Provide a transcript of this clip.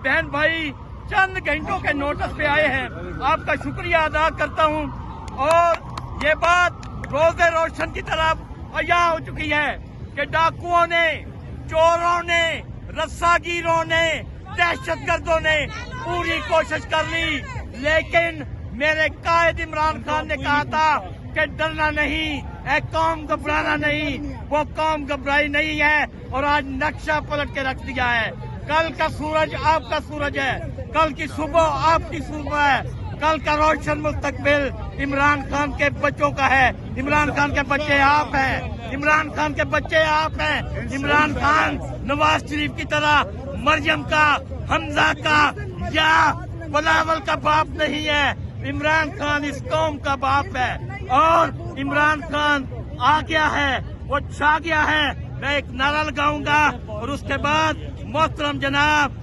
बहन भाई चंद घंटों के नोटिस पे आए हैं, आपका शुक्रिया अदा करता हूं। और ये बात रोज़े रोशन की तरफ अया हो चुकी है कि डाकुओं ने, चोरों ने, रस्सागीरों ने, दहशतगर्दों ने पूरी कोशिश कर ली, लेकिन मेरे कायद इमरान खान ने कहा था कि डरना नहीं, कौम घबराना नहीं। वो कौम घबराई नहीं है और आज नक्शा पलट के रख दिया है। कल का सूरज आपका सूरज है, कल की सुबह आपकी सुबह है, कल का रोशन मुस्तकबिल इमरान खान के बच्चों का है। इमरान खान के बच्चे आप हैं, इमरान खान के बच्चे आप हैं। इमरान खान नवाज शरीफ की तरह मरियम का, हमजा का या बिलावल का बाप नहीं है। इमरान खान इस कौम का बाप है और इमरान खान आ गया है, वो छा गया है। मैं एक नारा लगाऊंगा और उसके बाद मोहतरम जनाब